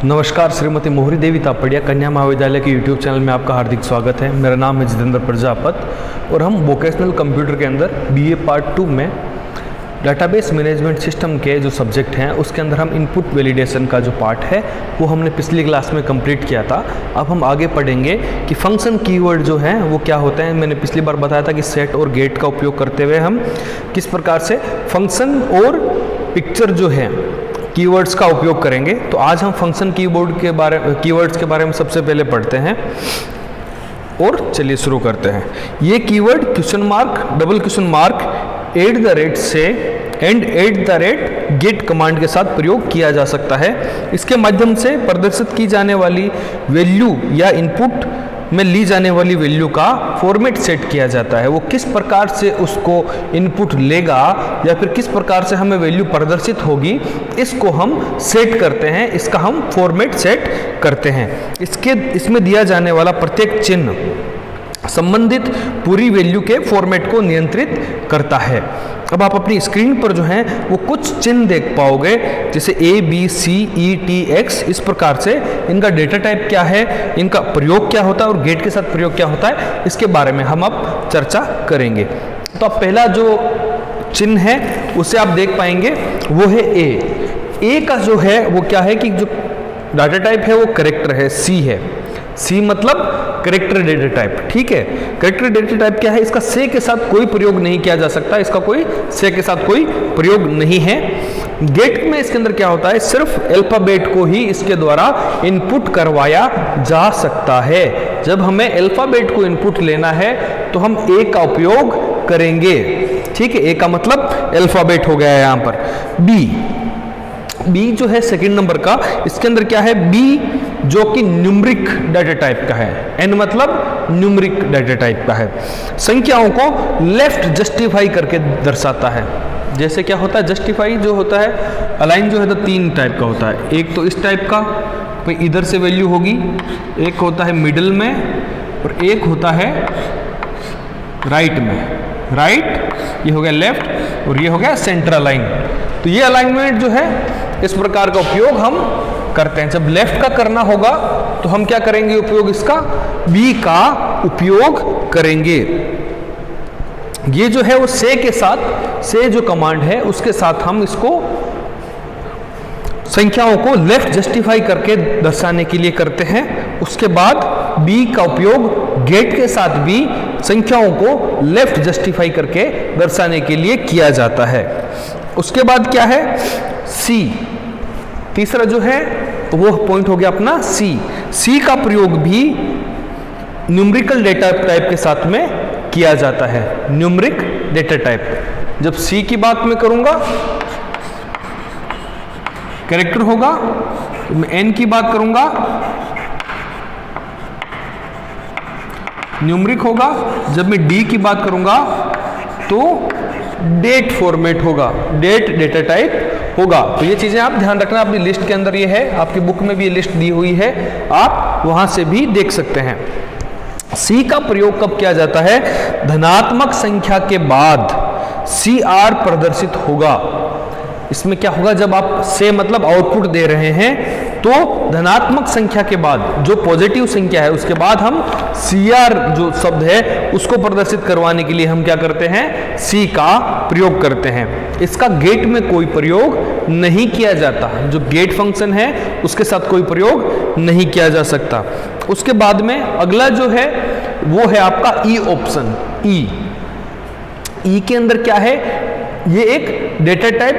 नमस्कार, श्रीमती मोहरी देवी तापड़िया कन्या महाविद्यालय के यूट्यूब चैनल में आपका हार्दिक स्वागत है। मेरा नाम है जितेंद्र प्रजापत और हम वोकेशनल कंप्यूटर के अंदर बीए पार्ट 2 में डाटाबेस मैनेजमेंट सिस्टम के जो सब्जेक्ट हैं उसके अंदर हम इनपुट वैलिडेशन का जो पार्ट है वो हमने पिछली क्लास में कंप्लीट किया था। अब हम आगे पढ़ेंगे कि फंक्शन कीवर्ड जो हैं वो क्या होते हैं। मैंने पिछली बार बताया था कि सेट और गेट का उपयोग करते हुए हम किस प्रकार से फंक्शन और पिक्चर जो है कीवर्ड्स का उपयोग करेंगे। तो आज हम फंक्शन कीवर्ड्स के बारे में सबसे पहले पढ़ते हैं और चलिए शुरू करते हैं। ये keyword question mark, double question mark, @ से एंड @ गेट कमांड के साथ प्रयोग किया जा सकता है। इसके माध्यम से प्रदर्शित की जाने वाली वैल्यू या इनपुट में ली जाने वाली वैल्यू का फॉर्मेट सेट किया जाता है। वो किस प्रकार से उसको इनपुट लेगा या फिर किस प्रकार से हमें वैल्यू प्रदर्शित होगी, इसको हम सेट करते हैं, इसका हम फॉर्मेट सेट करते हैं। इसमें दिया जाने वाला प्रत्येक चिन्ह संबंधित पूरी वैल्यू के फॉर्मेट को नियंत्रित करता है। अब आप अपनी स्क्रीन पर जो है वो कुछ चिन्ह देख पाओगे, जैसे ABCETX। इस प्रकार से इनका डेटा टाइप क्या है, इनका प्रयोग क्या होता है और गेट के साथ प्रयोग क्या होता है, इसके बारे में हम अब चर्चा करेंगे। तो अब पहला जो चिन्ह है उसे आप देख पाएंगे वो है A का जो है वो क्या है कि जो डाटा टाइप है वो कैरेक्टर है, C है। C मतलब कैरेक्टर डेटा टाइप, ठीक है। कैरेक्टर डेटा टाइप क्या है, इसका से के साथ कोई प्रयोग नहीं किया जा सकता, इसका कोई से के साथ कोई प्रयोग नहीं है। गेट में इसके अंदर क्या होता है, सिर्फ अल्फाबेट को ही इसके द्वारा इनपुट करवाया जा सकता है। जब हमें अल्फाबेट को इनपुट लेना है तो हम A का उपयोग करेंगे, ठीक है। A का मतलब अल्फाबेट हो गया है यहाँ पर। B जो है सेकंड नंबर का, इसके अंदर क्या है, B जो कि न्यूमरिक डाटा टाइप का है। N मतलब न्यूमरिक डाटा टाइप का है। संख्याओं को लेफ्ट जस्टिफाई करके दर्शाता है। जैसे क्या होता है, जस्टिफाई जो होता है, अलाइन जो है तो 3 टाइप का होता है। एक तो इस टाइप का, कोई इधर से वैल्यू होगी, एक होता है मिडिल में और एक होता है राइट में। राइट ये हो गया लेफ्ट और ये हो गया सेंटर अलाइन। तो ये अलाइनमेंट जो है इस प्रकार का उपयोग हम करते हैं। जब लेफ्ट का करना होगा तो हम क्या करेंगे, उपयोग इसका B का उपयोग करेंगे। ये जो है वो से के साथ, से जो कमांड है उसके साथ हम इसको संख्याओं को लेफ्ट जस्टिफाई करके दर्शाने के लिए करते हैं। उसके बाद B का उपयोग गेट के साथ भी संख्याओं को लेफ्ट जस्टिफाई करके दर्शाने के लिए किया जाता है। उसके बाद क्या है, C। तीसरा जो है वो पॉइंट हो गया अपना C का प्रयोग भी न्यूमेरिकल डेटा टाइप के साथ में किया जाता है। न्यूमेरिक डेटा टाइप, जब C की बात मैं करूंगा कैरेक्टर होगा, मैं N की बात करूंगा न्यूमेरिक होगा, जब मैं D की बात करूंगा तो डेट फॉर्मेट होगा, डेट डेटा टाइप होगा। तो ये चीजें आप ध्यान रखना, अपनी लिस्ट के अंदर ये है, आपकी बुक में भी ये लिस्ट दी हुई है, आप वहां से भी देख सकते हैं। C का प्रयोग कब किया जाता है, धनात्मक संख्या के बाद CR प्रदर्शित होगा। इसमें क्या होगा, जब आप से मतलब आउटपुट दे रहे हैं तो धनात्मक संख्या के बाद जो पॉजिटिव संख्या है उसके बाद हम CR जो शब्द है उसको प्रदर्शित करवाने के लिए हम क्या करते हैं, C का प्रयोग करते हैं। इसका गेट में कोई प्रयोग नहीं किया जाता, जो गेट फंक्शन है उसके साथ कोई प्रयोग नहीं किया जा सकता। उसके बाद में अगला जो है वो है आपका E ऑप्शन। E के अंदर क्या है, ये एक डेटा टाइप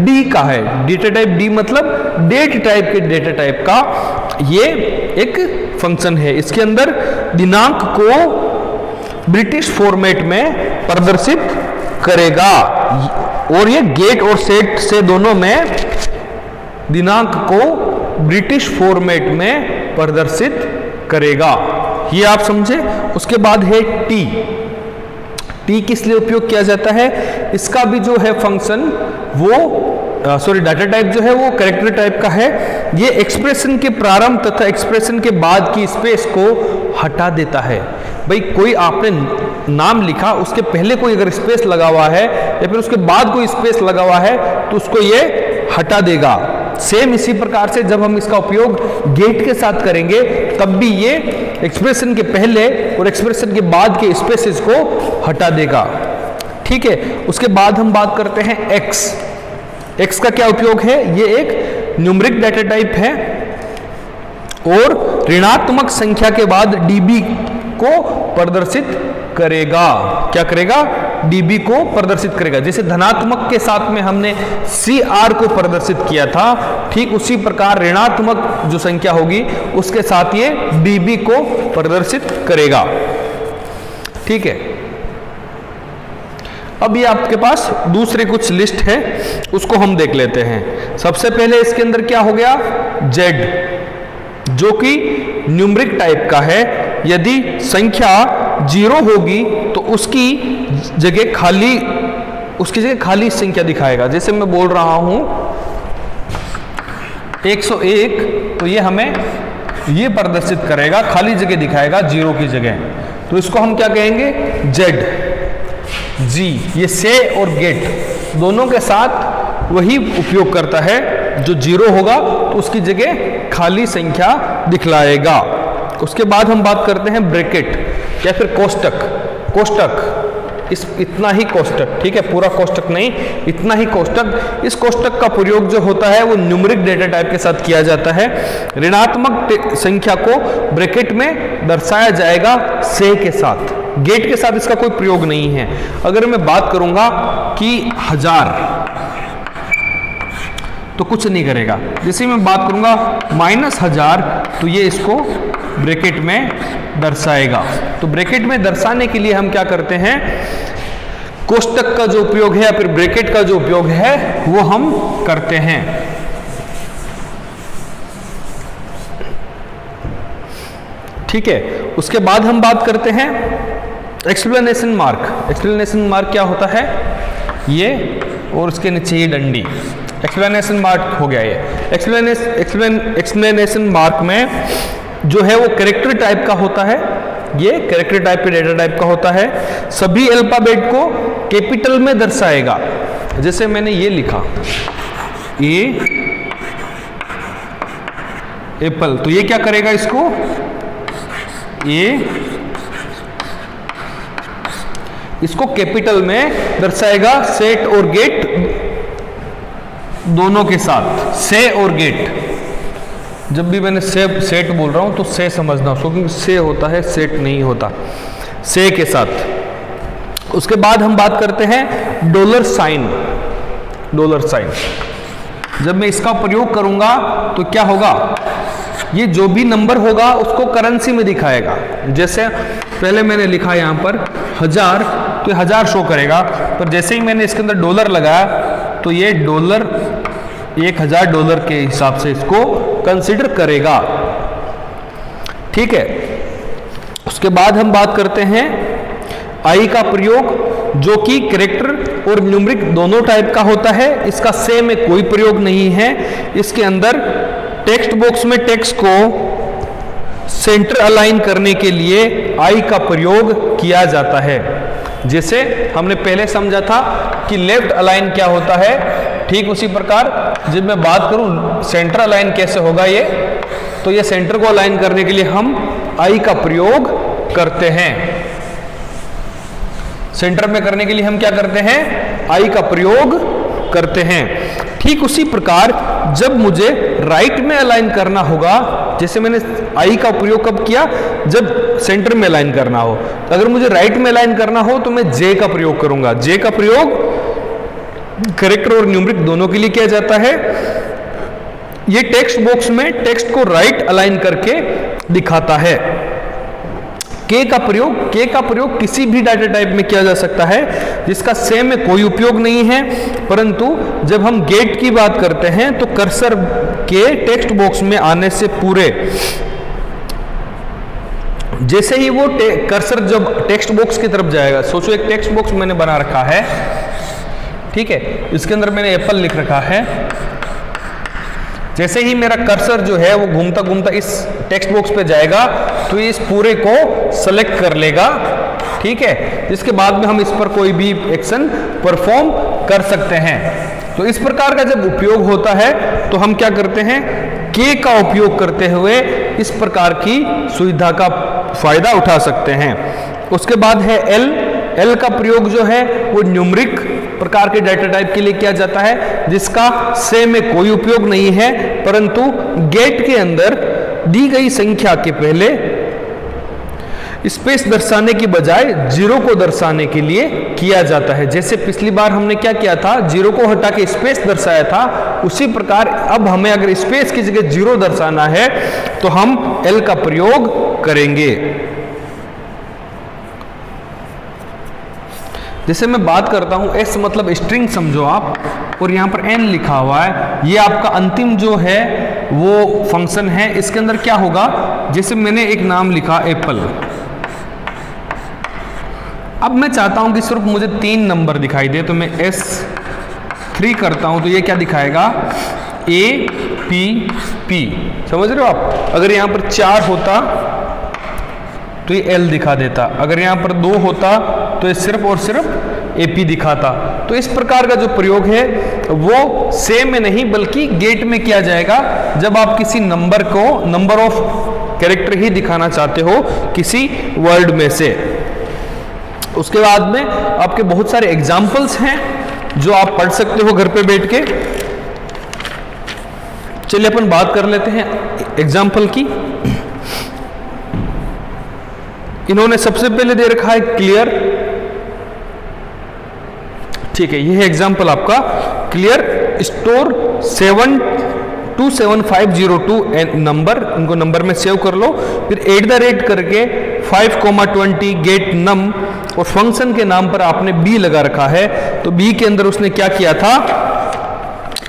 D का है। डेटा टाइप D मतलब डेट टाइप के डेटा टाइप का ये एक फंक्शन है। इसके अंदर दिनांक को ब्रिटिश फॉर्मेट में प्रदर्शित करेगा और ये गेट और सेट से दोनों में दिनांक को ब्रिटिश फॉर्मेट में प्रदर्शित करेगा, ये आप समझे। उसके बाद है T किस लिए उपयोग किया जाता है, इसका भी जो है फंक्शन वो डाटा टाइप जो है वो कैरेक्टर टाइप का है। ये एक्सप्रेशन के प्रारंभ तथा एक्सप्रेशन के बाद की स्पेस को हटा देता है। भाई कोई आपने नाम लिखा, उसके पहले कोई अगर स्पेस लगा हुआ है या फिर उसके बाद कोई स्पेस लगा हुआ है तो उसको ये हटा देगा। सेम इसी प्रकार से जब हम इसका उपयोग गेट के साथ करेंगे तब भी ये एक्सप्रेशन के पहले और एक्सप्रेशन के बाद के स्पेसेस को हटा देगा। ठीक है, उसके बाद हम बात करते हैं एक्स। एक्स का क्या उपयोग है? ये एक न्यूमरिक डाटा टाइप है और ऋणात्मक संख्या के बाद डीबी को प्रदर्शित करेगा। क्या करेगा? डीबी को प्रदर्शित करेगा। जैसे धनात्मक के साथ में हमने सीआर को प्रदर्शित किया था, ठीक उसी प्रकार ऋणात्मक जो संख्या होगी उसके साथ ये डीबी को प्रदर्शित करेगा। ठीक है, अब ये आपके पास दूसरे कुछ लिस्ट है, उसको हम देख लेते हैं। सबसे पहले इसके अंदर क्या हो गया? जेड, जो कि न्यूमरिक टाइप का है। यदि संख्या 0 होगी तो उसकी जगह खाली संख्या दिखाएगा। जैसे मैं बोल रहा हूं 101, तो ये हमें ये प्रदर्शित करेगा, खाली जगह दिखाएगा 0 की जगह। तो इसको हम क्या कहेंगे? जेड। जी, ये से और गेट दोनों के साथ वही उपयोग करता है। जो 0 होगा तो उसकी जगह खाली संख्या दिखलाएगा। उसके बाद हम बात करते हैं ब्रैकेट या फिर कोष्टक। इतना ही कोष्टक, ठीक है, पूरा कोष्टक नहीं, इतना ही कोष्टक। इस कोष्टक का प्रयोग जो होता है वो न्यूमरिक डेटा टाइप के साथ किया जाता है। ऋणात्मक संख्या को ब्रैकेट में दर्शाया जाएगा से के साथ, गेट के साथ इसका कोई प्रयोग नहीं है। अगर मैं बात करूंगा कि 1000 तो कुछ नहीं करेगा। जैसे मैं बात करूंगा -1000 तो ये इसको ब्रैकेट में दर्शाएगा। तो ब्रैकेट में दर्शाने के लिए हम क्या करते हैं? कोष्टक का जो उपयोग है या फिर ब्रैकेट का जो उपयोग है वो हम करते हैं। ठीक है, उसके बाद हम बात करते हैं एक्सप्लेनेशन मार्क। एक्सप्लेनेशन मार्क क्या होता है? ये और उसके नीचे ये डंडी, एक्सप्लेनेशन मार्क हो गया। ये एक्सप्लेनेशन मार्क में जो है वो कैरेक्टर टाइप का होता है। ये कैरेक्टर टाइप के डेटा टाइप का होता है। सभी अल्फाबेट को कैपिटल में दर्शाएगा। जैसे मैंने ये लिखा ए एप्पल, तो ये क्या करेगा? इसको इसको कैपिटल में दर्शाएगा सेट और गेट दोनों के साथ। से और गेट, जब भी मैंने सेट बोल रहा हूं तो से समझना उसको, क्योंकि से होता है, सेट नहीं होता, से के साथ। उसके बाद हम बात करते हैं डॉलर साइन। जब मैं इसका प्रयोग करूंगा तो क्या होगा? ये जो भी नंबर होगा उसको करेंसी में दिखाएगा। जैसे पहले मैंने लिखा यहां पर 1000, तो 1000 शो करेगा, पर जैसे ही मैंने इसके अंदर डॉलर लगाया तो ये डॉलर 1000 डॉलर के हिसाब से इसको कंसिडर करेगा। ठीक है, उसके बाद हम बात करते हैं आई का प्रयोग, जो कि कैरेक्टर और न्यूमरिक दोनों टाइप का होता है। इसका से में कोई प्रयोग नहीं है। इसके अंदर टेक्स्ट बॉक्स में टेक्स्ट को सेंटर अलाइन करने के लिए आई का प्रयोग किया जाता है। जैसे हमने पहले समझा था कि लेफ्ट अलाइन क्या होता है, ठीक उसी प्रकार जब मैं बात करूं सेंटर अलाइन कैसे होगा ये, तो ये सेंटर को अलाइन करने के लिए हम आई का प्रयोग करते हैं। सेंटर में करने के लिए हम क्या करते हैं? आई का प्रयोग करते हैं। ठीक उसी प्रकार जब मुझे राइट में अलाइन करना होगा, जैसे मैंने आई का प्रयोग कब किया? जब सेंटर में अलाइन करना हो। तो अगर मुझे राइट में अलाइन करना हो तो मैं जे का प्रयोग करूंगा। जे का प्रयोग कैरेक्टर और न्यूमरिक दोनों के लिए किया जाता है। ये टेक्स्ट बॉक्स में टेक्स्ट को राइट अलाइन करके दिखाता है। के का प्रयोग किसी भी डाटा टाइप में किया जा सकता है जिसका से में कोई उपयोग नहीं है, परंतु जब हम गेट की बात करते हैं तो कर्सर के टेक्स्ट बॉक्स में आने से पूरे, जैसे ही वो कर्सर जब टेक्स्ट बॉक्स की तरफ जाएगा, सोचो एक टेक्स्ट बॉक्स मैंने बना रखा है, ठीक है, इसके अंदर मैंने एप्पल लिख रखा है। जैसे ही मेरा कर्सर जो है वो घूमता घूमता इस टेक्स्ट बॉक्स पे जाएगा तो ये इस पूरे को सेलेक्ट कर लेगा, ठीक है, जिसके बाद में हम इस पर कोई भी एक्शन परफॉर्म कर सकते हैं। तो इस प्रकार का जब उपयोग होता है तो हम क्या करते हैं, के का उपयोग करते हुए इस प्रकार की सुविधा का फायदा उठा सकते हैं। उसके बाद है एल का प्रयोग जो है वो न्यूमरिक प्रकार के डाटा टाइप के लिए किया जाता है, जिसका से में कोई उपयोग नहीं है, परंतु गेट के अंदर दी गई संख्या के पहले स्पेस दर्शाने की बजाय जीरो को दर्शाने के लिए किया जाता है। जैसे पिछली बार हमने क्या किया था, जीरो को हटा के स्पेस दर्शाया था, उसी प्रकार अब हमें अगर स्पेस की जगह जीरो दर्शाना है तो हम एल का प्रयोग करेंगे। जैसे मैं बात करता हूं, एस मतलब स्ट्रिंग समझो आप, और यहां पर एन लिखा हुआ है, ये आपका अंतिम जो है वो फंक्शन है। इसके अंदर क्या होगा, जैसे मैंने एक नाम लिखा एप्पल, अब मैं चाहता हूं कि सिर्फ मुझे 3 नंबर दिखाई दे, तो मैं S3 करता हूं तो ये क्या दिखाएगा, APP, समझ रहे हो आप। अगर यहां पर 4 होता तो ये L दिखा देता, अगर यहां पर 2 होता तो ये सिर्फ और सिर्फ AP दिखाता। तो इस प्रकार का जो प्रयोग है वो से में नहीं बल्कि गेट में किया जाएगा, जब आप किसी नंबर को नंबर ऑफ कैरेक्टर ही दिखाना चाहते हो किसी वर्ड में से। उसके बाद में आपके बहुत सारे एग्जाम्पल्स हैं जो आप पढ़ सकते हो घर पे बैठ के। चलिए अपन बात कर लेते हैं एग्जाम्पल की। इन्होंने सबसे पहले दे रखा है क्लियर, ठीक है, ये है एग्जाम्पल आपका क्लियर स्टोर 27502 नंबर, इनको नंबर में सेव कर लो, फिर @ करके 5,20 गेट नम, और फंक्शन के नाम पर आपने बी लगा रखा है, तो बी के अंदर उसने क्या किया था,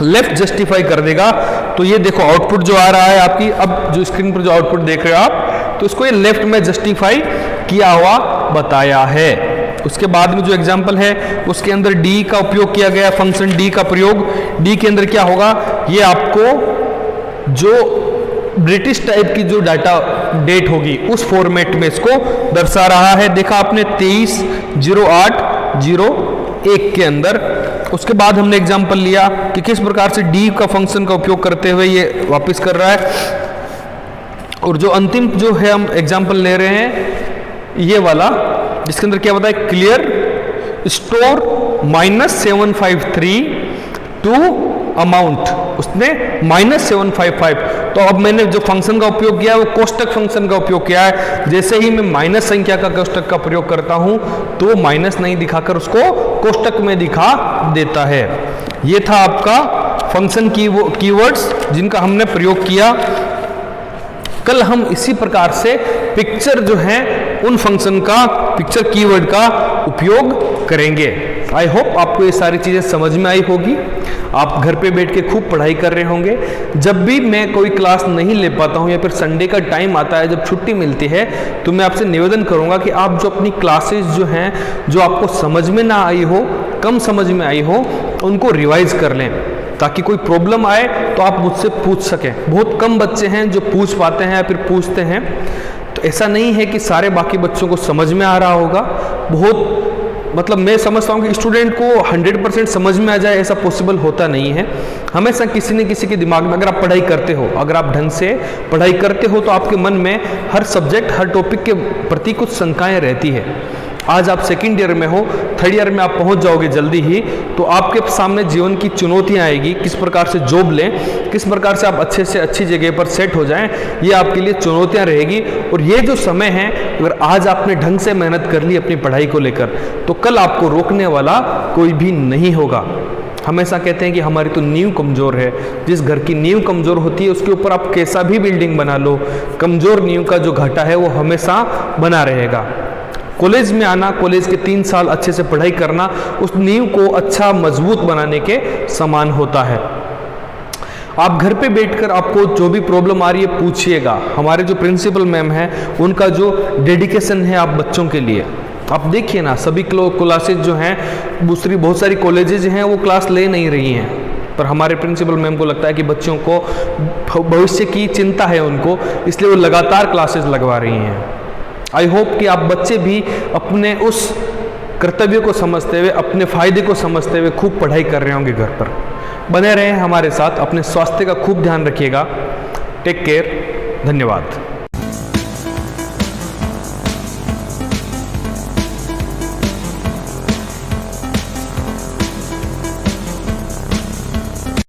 लेफ्ट जस्टिफाई कर देगा। तो ये देखो आउटपुट जो आ रहा है आपकी, अब जो स्क्रीन पर जो आउटपुट देख रहे हो आप, तो इसको ये लेफ्ट में जस्टिफाई किया हुआ बताया है। उसके बाद में जो एग्जाम्पल है उसके अंदर डी का उपयोग किया गया, फंक्शन डी का प्रयोग। डी के अंदर क्या होगा, ये आपको जो ब्रिटिश टाइप की जो डाटा डेट होगी उस फॉर्मेट में इसको दर्शा रहा है। देखा आपने 23/08/01 के अंदर। उसके बाद हमने एग्जाम्पल लिया कि किस प्रकार से डी का फंक्शन का उपयोग करते हुए ये वापस कर रहा है। और जो अंतिम जो है हम एग्जाम्पल ले रहे हैं ये वाला, जिसके अंदर क्या बताया, क्लियर स्टोर -753 टू अमाउंट, उसने -755। तो अब मैंने जो फंक्शन का उपयोग किया है वो कोष्टक फंक्शन का उपयोग किया है। जैसे ही मैं माइनस संख्या का कोष्टक का प्रयोग करता हूं तो माइनस नहीं दिखाकर उसको कोष्टक में दिखा देता है। ये था आपका फंक्शन की वो कीवर्ड्स जिनका हमने प्रयोग किया। कल हम इसी प्रकार से पिक्चर जो है उन फंक्शन का, पिक्चर कीवर्ड का उपयोग करेंगे। आई होप आपको ये सारी चीज़ें समझ में आई होगी। आप घर पे बैठ के खूब पढ़ाई कर रहे होंगे। जब भी मैं कोई क्लास नहीं ले पाता हूँ या फिर संडे का टाइम आता है जब छुट्टी मिलती है, तो मैं आपसे निवेदन करूँगा कि आप जो अपनी क्लासेस जो हैं, जो आपको समझ में ना आई हो, कम समझ में आई हो, उनको रिवाइज कर लें, ताकि कोई प्रॉब्लम आए तो आप मुझसे पूछ सकें। बहुत कम बच्चे हैं जो पूछ पाते हैं या फिर पूछते हैं, तो ऐसा नहीं है कि सारे बाकी बच्चों को समझ में आ रहा होगा। बहुत मतलब मैं समझता हूँ कि स्टूडेंट को 100% समझ में आ जाए ऐसा पॉसिबल होता नहीं है। हमेशा किसी न किसी के दिमाग में, अगर आप पढ़ाई करते हो, अगर आप ढंग से पढ़ाई करते हो, तो आपके मन में हर सब्जेक्ट, हर टॉपिक के प्रति कुछ शंकाएँ रहती है। आज आप सेकंड ईयर में हो, थर्ड ईयर में आप पहुंच जाओगे जल्दी ही, तो आपके सामने जीवन की चुनौतियां आएगी। किस प्रकार से जॉब लें, किस प्रकार से आप अच्छे से अच्छी जगह पर सेट हो जाएं, ये आपके लिए चुनौतियां रहेगी। और ये जो समय है, अगर आज आपने ढंग से मेहनत कर ली अपनी पढ़ाई को लेकर, तो कल आपको रोकने वाला कोई भी नहीं होगा। हमेशा कहते हैं कि हमारी तो नींव कमज़ोर है। जिस घर की नींव कमज़ोर होती है उसके ऊपर आप कैसा भी बिल्डिंग बना लो, कमज़ोर नींव का जो घाटा है वो हमेशा बना रहेगा। कॉलेज में आना, कॉलेज के 3 साल अच्छे से पढ़ाई करना, उस नींव को अच्छा मजबूत बनाने के समान होता है। आप घर पे बैठकर आपको जो भी प्रॉब्लम आ रही है पूछिएगा। हमारे जो प्रिंसिपल मैम हैं उनका जो डेडिकेशन है आप बच्चों के लिए, आप देखिए ना, सभी क्लासेज जो हैं, दूसरी बहुत सारी कॉलेजेज हैं वो क्लास ले नहीं रही हैं, पर हमारे प्रिंसिपल मैम को लगता है कि बच्चों को भविष्य की चिंता है उनको, इसलिए वो लगातार क्लासेस लगवा रही हैं। आई होप कि आप बच्चे भी अपने उस कर्तव्य को समझते हुए, अपने फायदे को समझते हुए खूब पढ़ाई कर रहे होंगे घर पर। बने रहें हमारे साथ, अपने स्वास्थ्य का खूब ध्यान रखिएगा। टेक केयर, धन्यवाद।